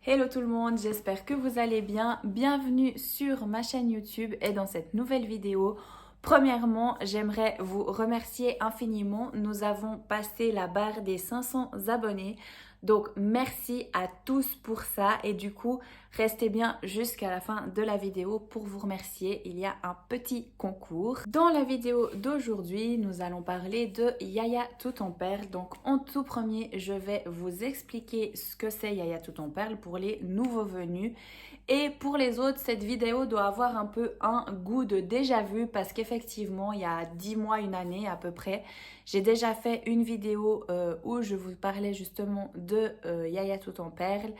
Hello tout le monde, j'espère que vous allez bien. Bienvenue sur ma chaîne YouTube et dans cette nouvelle vidéo. Premièrement, j'aimerais vous remercier infiniment. Nous avons passé la barre des 500 abonnés. Donc merci à tous pour ça et du coup restez bien jusqu'à la fin de la vidéo pour vous remercier. Il y a un petit concours. Dans la vidéo d'aujourd'hui, nous allons parler de Yaya tout en perles. Donc en tout premier, je vais vous expliquer ce que c'est Yaya tout en perles pour les nouveaux venus. Et pour les autres, cette vidéo doit avoir un peu un goût de déjà vu parce qu'effectivement, il y a 10 mois, une année à peu près, j'ai déjà fait une vidéo où je vous parlais justement de Yaya tout en perles.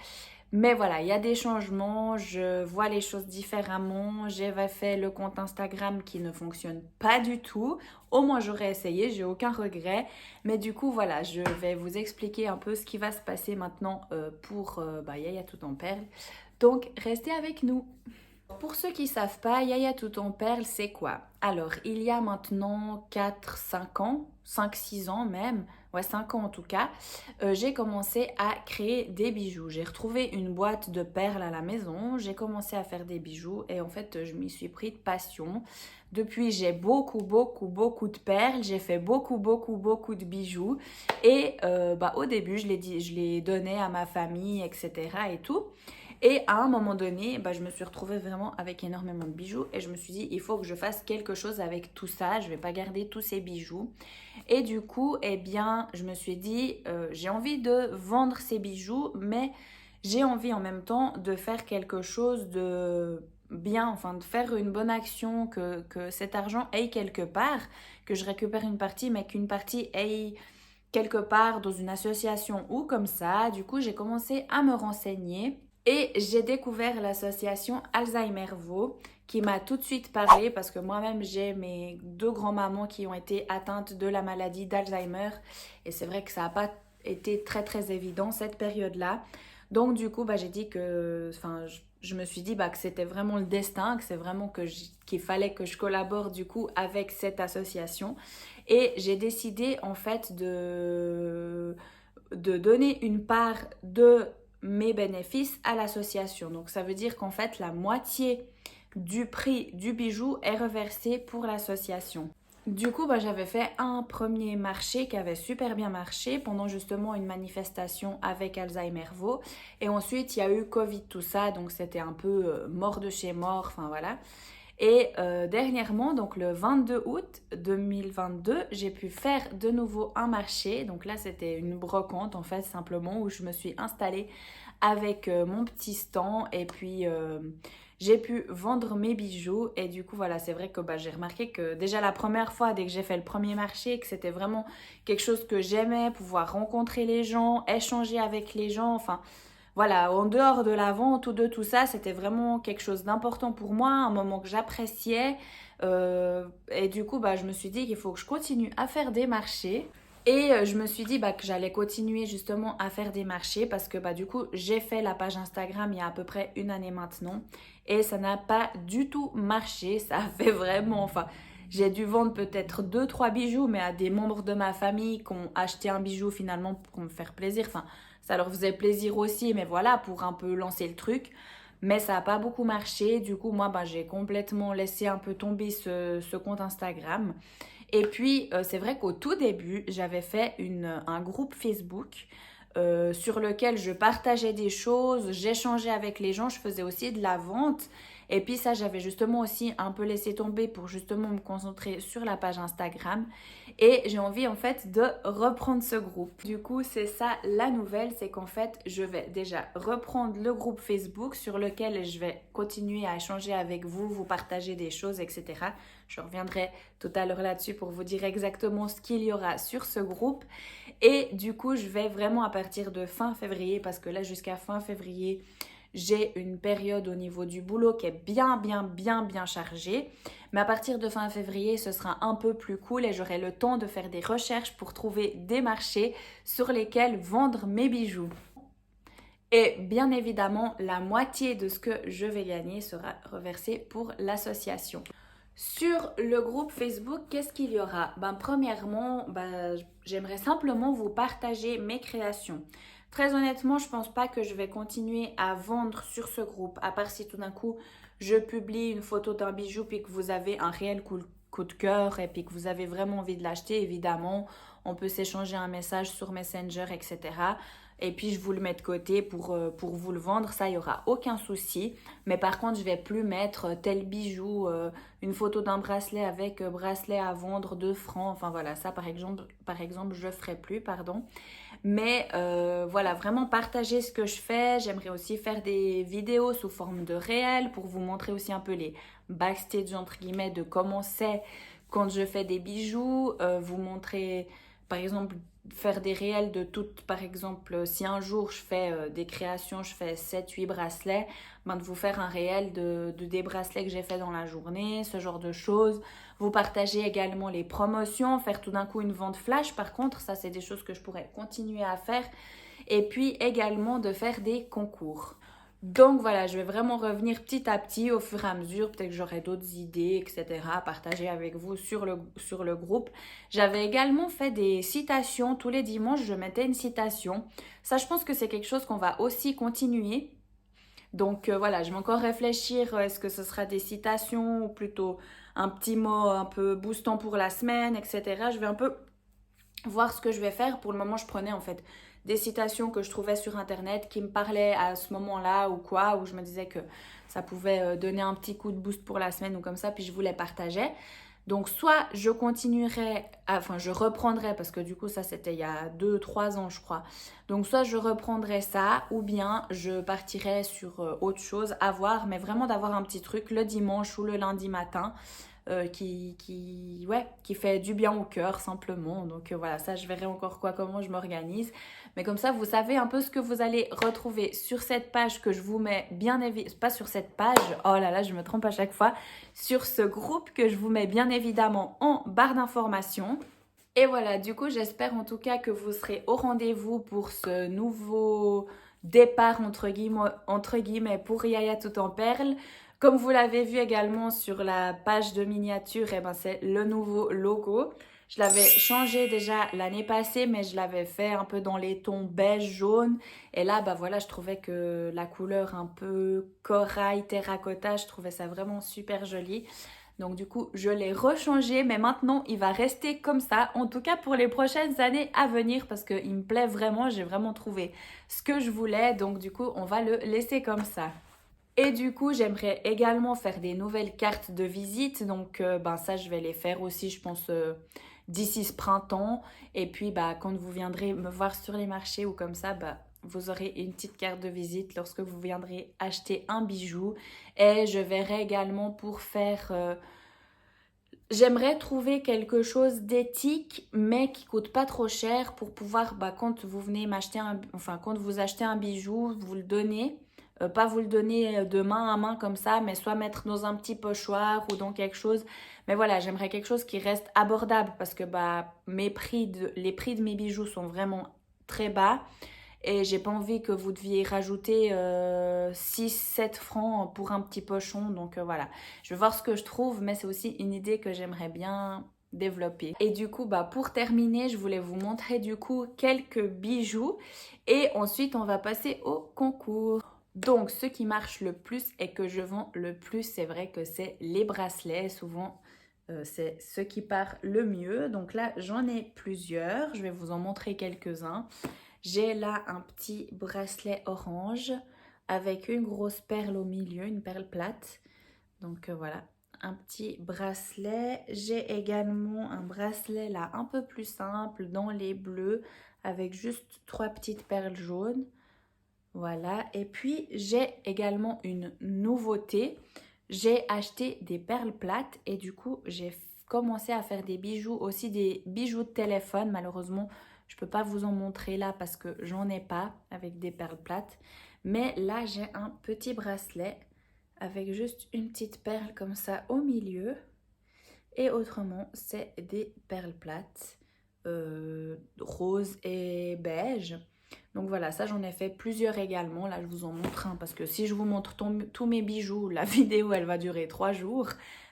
Mais voilà, il y a des changements, je vois les choses différemment. J'avais fait le compte Instagram qui ne fonctionne pas du tout. Au moins j'aurais essayé, j'ai aucun regret. Mais du coup voilà, je vais vous expliquer un peu ce qui va se passer maintenant pour Yaya tout en perles. Donc restez avec nous. Pour ceux qui ne savent pas, Yaya tout en perles, c'est quoi? Alors, il y a maintenant 4-5 ans, 5-6 ans même, ouais 5 ans en tout cas, j'ai commencé à créer des bijoux. J'ai retrouvé une boîte de perles à la maison, j'ai commencé à faire des bijoux et en fait, je m'y suis pris de passion. Depuis, j'ai beaucoup de perles, j'ai fait beaucoup de bijoux et au début, je les donnais à ma famille, etc. et tout. Et à un moment donné, je me suis retrouvée vraiment avec énormément de bijoux et je me suis dit, il faut que je fasse quelque chose avec tout ça. Je ne vais pas garder tous ces bijoux. Et du coup, eh bien, je me suis dit, j'ai envie de vendre ces bijoux, mais j'ai envie en même temps de faire quelque chose de bien, enfin de faire une bonne action, que cet argent aille quelque part, que je récupère une partie, mais qu'une partie aille quelque part dans une association ou comme ça. Du coup, j'ai commencé à me renseigner. Et j'ai découvert l'association Alzheimer-Vo qui m'a tout de suite parlé parce que moi-même j'ai mes deux grands-mamans qui ont été atteintes de la maladie d'Alzheimer et c'est vrai que ça n'a pas été très évident cette période-là. Donc du coup j'ai dit que, je me suis dit que c'était vraiment le destin, que c'est vraiment qu'il fallait que je collabore du coup avec cette association et j'ai décidé en fait de donner une part de mes bénéfices à l'association. Donc ça veut dire qu'en fait la moitié du prix du bijou est reversée pour l'association. Du coup, j'avais fait un premier marché qui avait super bien marché pendant justement une manifestation avec Alzheimer-Vo. Et ensuite, il y a eu Covid, tout ça, donc c'était un peu mort de chez mort, enfin voilà. Et dernièrement, donc le 22 août 2022, j'ai pu faire de nouveau un marché. Donc là, c'était une brocante en fait, simplement, où je me suis installée avec mon petit stand et puis j'ai pu vendre mes bijoux. Et du coup, voilà, c'est vrai que j'ai remarqué que déjà la première fois, dès que j'ai fait le premier marché, que c'était vraiment quelque chose que j'aimais, pouvoir rencontrer les gens, échanger avec les gens, enfin voilà, en dehors de la vente ou de tout ça, c'était vraiment quelque chose d'important pour moi, un moment que j'appréciais. Et du coup, je me suis dit qu'il faut que je continue à faire des marchés. Et je me suis dit que j'allais continuer justement à faire des marchés parce que du coup, j'ai fait la page Instagram il y a à peu près une année maintenant. Et ça n'a pas du tout marché. Ça a fait vraiment... Enfin, j'ai dû vendre peut-être 2-3 bijoux, mais à des membres de ma famille qui ont acheté un bijou finalement pour me faire plaisir. Enfin, ça leur faisait plaisir aussi, mais voilà, pour un peu lancer le truc. Mais ça n'a pas beaucoup marché. Du coup, moi, j'ai complètement laissé un peu tomber ce compte Instagram. Et puis, c'est vrai qu'au tout début, j'avais fait un groupe Facebook sur lequel je partageais des choses, j'échangeais avec les gens, je faisais aussi de la vente. Et puis ça, j'avais justement aussi un peu laissé tomber pour justement me concentrer sur la page Instagram. Et j'ai envie en fait de reprendre ce groupe. Du coup, c'est ça la nouvelle, c'est qu'en fait, je vais déjà reprendre le groupe Facebook sur lequel je vais continuer à échanger avec vous, vous partager des choses, etc. Je reviendrai tout à l'heure là-dessus pour vous dire exactement ce qu'il y aura sur ce groupe. Et du coup, je vais vraiment à partir de fin février, parce que là, jusqu'à fin février, j'ai une période au niveau du boulot qui est bien chargée. Mais à partir de fin février, ce sera un peu plus cool et j'aurai le temps de faire des recherches pour trouver des marchés sur lesquels vendre mes bijoux. Et bien évidemment, la moitié de ce que je vais gagner sera reversée pour l'association. Sur le groupe Facebook, qu'est-ce qu'il y aura? Premièrement, j'aimerais simplement vous partager mes créations. très honnêtement, je pense pas que je vais continuer à vendre sur ce groupe, à part si tout d'un coup je publie une photo d'un bijou puis que vous avez un réel coup de cœur et puis que vous avez vraiment envie de l'acheter. Évidemment, on peut s'échanger un message sur Messenger, etc. Et puis je vous le mets de côté pour vous le vendre, ça, il n'y aura aucun souci. Mais par contre, je vais plus mettre tel bijou, une photo d'un bracelet avec bracelet à vendre 2 francs. Enfin voilà, ça par exemple je ne ferai plus, pardon. Mais voilà, vraiment partager ce que je fais. J'aimerais aussi faire des vidéos sous forme de réel pour vous montrer aussi un peu les backstage entre guillemets de comment c'est quand je fais des bijoux. Vous montrer par exemple faire des réels de toutes, par exemple si un jour je fais des créations, je fais 7-8 bracelets, ben de vous faire un réel de des bracelets que j'ai fait dans la journée, ce genre de choses. Vous partagez également les promotions, faire tout d'un coup une vente flash. Par contre, ça c'est des choses que je pourrais continuer à faire. Et puis également de faire des concours. Donc voilà, je vais vraiment revenir petit à petit au fur et à mesure. Peut-être que j'aurai d'autres idées, etc. à partager avec vous sur le groupe. J'avais également fait des citations. Tous les dimanches, je mettais une citation. Ça, je pense que c'est quelque chose qu'on va aussi continuer. Donc voilà, je vais encore réfléchir, est-ce que ce sera des citations ou plutôt un petit mot un peu boostant pour la semaine, etc. Je vais un peu voir ce que je vais faire. Pour le moment, je prenais en fait des citations que je trouvais sur internet qui me parlaient à ce moment-là ou quoi, où je me disais que ça pouvait donner un petit coup de boost pour la semaine ou comme ça, puis je vous les partageais. Donc soit je continuerai, enfin je reprendrai, parce que du coup ça c'était il y a 2-3 ans je crois. Donc soit je reprendrai ça ou bien je partirai sur autre chose à voir, mais vraiment d'avoir un petit truc le dimanche ou le lundi matin qui fait du bien au cœur simplement. Donc voilà, ça je verrai encore comment je m'organise. Mais comme ça, vous savez un peu ce que vous allez retrouver sur cette page que je vous mets bien évidemment, pas sur cette page, oh là là, je me trompe à chaque fois, sur ce groupe que je vous mets bien évidemment en barre d'informations. Et voilà, du coup, j'espère en tout cas que vous serez au rendez-vous pour ce nouveau départ entre guillemets pour Yaya tout en perles. Comme vous l'avez vu également sur la page de miniature, eh ben c'est le nouveau logo. Je l'avais changé déjà l'année passée, mais je l'avais fait un peu dans les tons beige, jaune. Et là, bah voilà, je trouvais que la couleur un peu corail, terracotta, je trouvais ça vraiment super joli. Donc du coup, je l'ai rechangé, mais maintenant, il va rester comme ça. En tout cas, pour les prochaines années à venir, parce qu'il me plaît vraiment. J'ai vraiment trouvé ce que je voulais. Donc du coup, on va le laisser comme ça. Et du coup, j'aimerais également faire des nouvelles cartes de visite. Donc, ça, je vais les faire aussi, je pense, d'ici ce printemps. Et puis, quand vous viendrez me voir sur les marchés ou comme ça, vous aurez une petite carte de visite lorsque vous viendrez acheter un bijou. Et je verrai également pour faire... j'aimerais trouver quelque chose d'éthique, mais qui coûte pas trop cher pour pouvoir, quand vous venez m'acheter quand vous achetez un bijou, vous le donnez. Pas vous le donner de main à main comme ça, mais soit mettre dans un petit pochoir ou dans quelque chose. Mais voilà, j'aimerais quelque chose qui reste abordable parce que les prix de mes bijoux sont vraiment très bas. Et j'ai pas envie que vous deviez rajouter 6-7 francs pour un petit pochon. Donc voilà, je vais voir ce que je trouve, mais c'est aussi une idée que j'aimerais bien développer. Et du coup, pour terminer, je voulais vous montrer du coup quelques bijoux. Et ensuite, on va passer au concours. Donc, ce qui marche le plus et que je vends le plus, c'est vrai que c'est les bracelets. Souvent, c'est ce qui part le mieux. Donc là, j'en ai plusieurs. Je vais vous en montrer quelques-uns. J'ai là un petit bracelet orange avec une grosse perle au milieu, une perle plate. Donc voilà, un petit bracelet. J'ai également un bracelet là un peu plus simple dans les bleus avec juste 3 petites perles jaunes. Voilà, et puis j'ai également une nouveauté. J'ai acheté des perles plates et du coup j'ai commencé à faire des bijoux, aussi des bijoux de téléphone. Malheureusement, je ne peux pas vous en montrer là parce que j'en ai pas avec des perles plates. Mais là, j'ai un petit bracelet avec juste une petite perle comme ça au milieu. Et autrement, c'est des perles plates, rose et beige. Donc voilà, ça j'en ai fait plusieurs également. Là, je vous en montre un parce que si je vous montre tous mes bijoux, la vidéo, elle va durer 3 jours.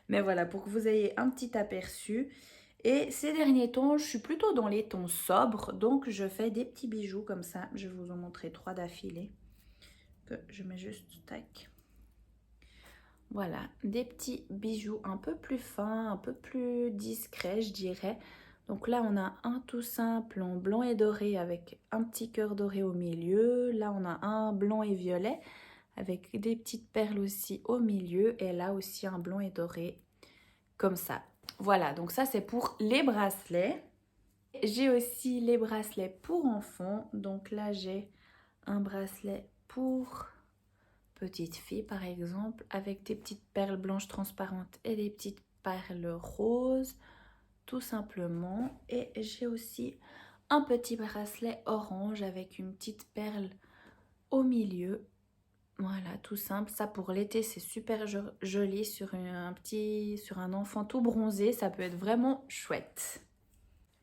Mais voilà, pour que vous ayez un petit aperçu. Et ces derniers temps, je suis plutôt dans les tons sobres, donc je fais des petits bijoux comme ça. Je vais vous en montrer 3 d'affilée. Que je mets juste, tac. Voilà, des petits bijoux un peu plus fins, un peu plus discrets, je dirais. Donc là, on a un tout simple en blanc et doré avec un petit cœur doré au milieu. Là, on a un blanc et violet avec des petites perles aussi au milieu. Et là aussi, un blanc et doré comme ça. Voilà, donc ça, c'est pour les bracelets. J'ai aussi les bracelets pour enfants. Donc là, j'ai un bracelet pour petite fille par exemple, avec des petites perles blanches transparentes et des petites perles roses, tout simplement. Et j'ai aussi un petit bracelet orange avec une petite perle au milieu. Voilà, tout simple. Ça pour l'été, c'est super joli sur sur un enfant tout bronzé. Ça peut être vraiment chouette.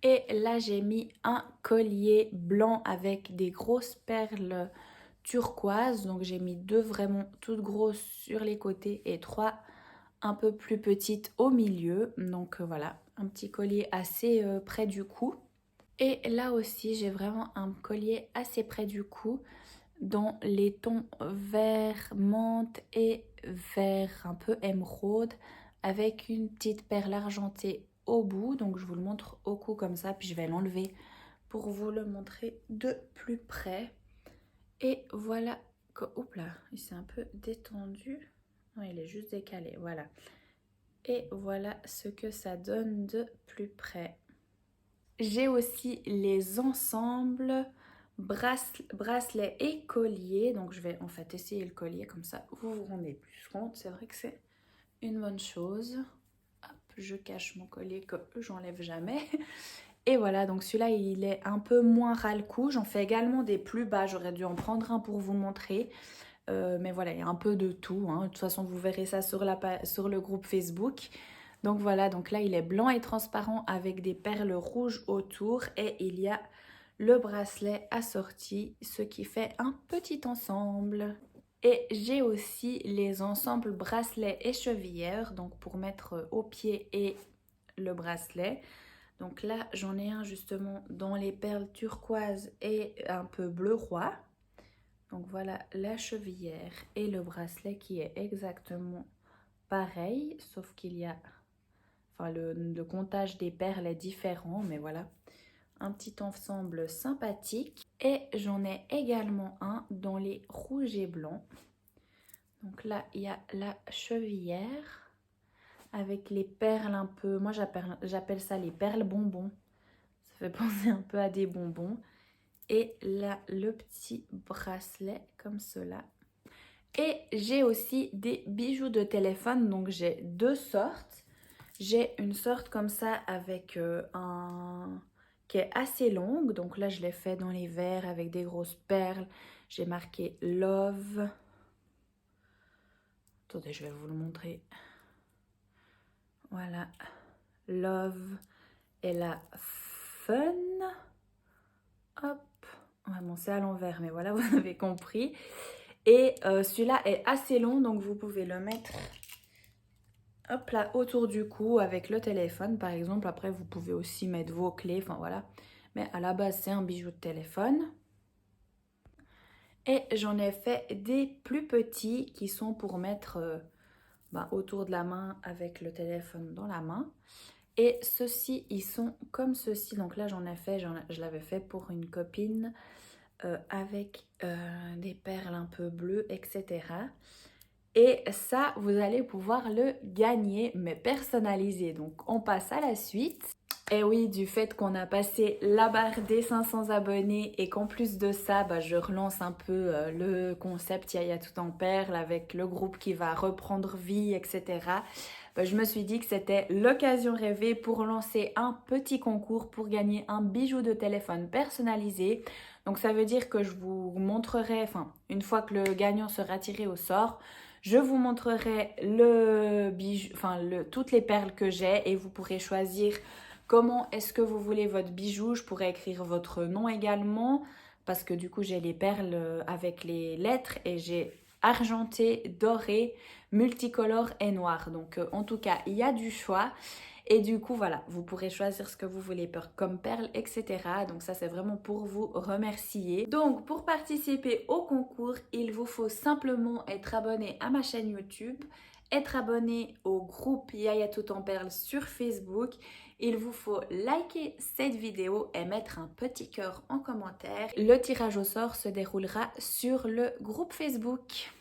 Et là, j'ai mis un collier blanc avec des grosses perles turquoise, donc j'ai mis 2 vraiment toutes grosses sur les côtés et 3 un peu plus petites au milieu. Donc voilà, un petit collier assez près du cou. Et là aussi j'ai vraiment un collier assez près du cou dans les tons vert menthe et vert un peu émeraude avec une petite perle argentée au bout. Donc je vous le montre au cou comme ça, puis je vais l'enlever pour vous le montrer de plus près. Et voilà, oups là, il s'est un peu détendu. Non, il est juste décalé, voilà. Et voilà ce que ça donne de plus près. J'ai aussi les ensembles bracelets et colliers. Donc je vais en fait essayer le collier comme ça. Vous vous rendez plus compte, c'est vrai que c'est une bonne chose. Hop, je cache mon collier que j'enlève jamais. Et voilà, donc celui-là, il est un peu moins ras le cou. J'en fais également des plus bas. J'aurais dû en prendre un pour vous montrer. Mais voilà, il y a un peu de tout. Hein. De toute façon, vous verrez ça sur le groupe Facebook. Donc voilà, donc là, il est blanc et transparent avec des perles rouges autour. Et il y a le bracelet assorti, ce qui fait un petit ensemble. Et j'ai aussi les ensembles bracelets et chevillères. Donc pour mettre au pied et le bracelet. Donc là, j'en ai un justement dans les perles turquoises et un peu bleu roi. Donc voilà la chevillère et le bracelet qui est exactement pareil, sauf qu'il y a... Enfin, le comptage des perles est différent, mais voilà. Un petit ensemble sympathique. Et j'en ai également un dans les rouges et blancs. Donc là, il y a la chevillère avec les perles un peu... Moi, j'appelle ça les perles bonbons. Ça fait penser un peu à des bonbons. Et là, le petit bracelet comme cela. Et j'ai aussi des bijoux de téléphone. Donc, j'ai 2 sortes. J'ai une sorte comme ça avec qui est assez longue. Donc là, je l'ai fait dans les verres avec des grosses perles. J'ai marqué Love. Attendez, je vais vous le montrer. Voilà. Love. Et la Fun. Hop. Ouais, bon, c'est à l'envers, mais voilà, vous avez compris. Et celui-là est assez long, donc vous pouvez le mettre hop là autour du cou avec le téléphone, par exemple. Après, vous pouvez aussi mettre vos clés, enfin voilà. Mais à la base, c'est un bijou de téléphone. Et j'en ai fait des plus petits qui sont pour mettre autour de la main avec le téléphone dans la main. Et ceux-ci, ils sont comme ceci. Donc là, j'en ai fait, je l'avais fait pour une copine avec des perles un peu bleues, etc. Et ça, vous allez pouvoir le gagner, mais personnalisé. Donc, on passe à la suite. Et oui, du fait qu'on a passé la barre des 500 abonnés et qu'en plus de ça, je relance un peu le concept Yaya tout en perles avec le groupe qui va reprendre vie, etc. Je me suis dit que c'était l'occasion rêvée pour lancer un petit concours pour gagner un bijou de téléphone personnalisé. Donc ça veut dire que je vous montrerai, une fois que le gagnant sera tiré au sort, je vous montrerai le bijou, toutes les perles que j'ai et vous pourrez choisir comment est-ce que vous voulez votre bijou. Je pourrais écrire votre nom également parce que du coup j'ai les perles avec les lettres et j'ai argenté, doré, multicolore et noir. Donc en tout cas, il y a du choix. Et du coup, voilà, vous pourrez choisir ce que vous voulez comme perles, etc. Donc ça, c'est vraiment pour vous remercier. Donc, pour participer au concours, il vous faut simplement être abonné à ma chaîne YouTube, être abonné au groupe Yaya Tout en Perles sur Facebook. Il vous faut liker cette vidéo et mettre un petit cœur en commentaire. Le tirage au sort se déroulera sur le groupe Facebook.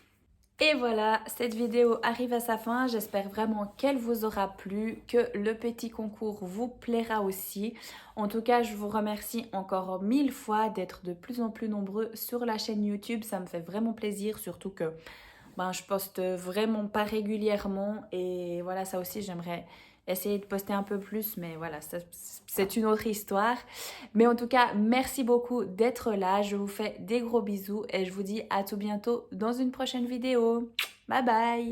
Et voilà, cette vidéo arrive à sa fin. J'espère vraiment qu'elle vous aura plu, que le petit concours vous plaira aussi. En tout cas, je vous remercie encore 1000 fois d'être de plus en plus nombreux sur la chaîne YouTube. Ça me fait vraiment plaisir, surtout que je poste vraiment pas régulièrement. Et voilà, ça aussi, j'aimerais essayer de poster un peu plus, mais voilà, c'est une autre histoire. Mais en tout cas, merci beaucoup d'être là. Je vous fais des gros bisous et je vous dis à tout bientôt dans une prochaine vidéo. Bye bye!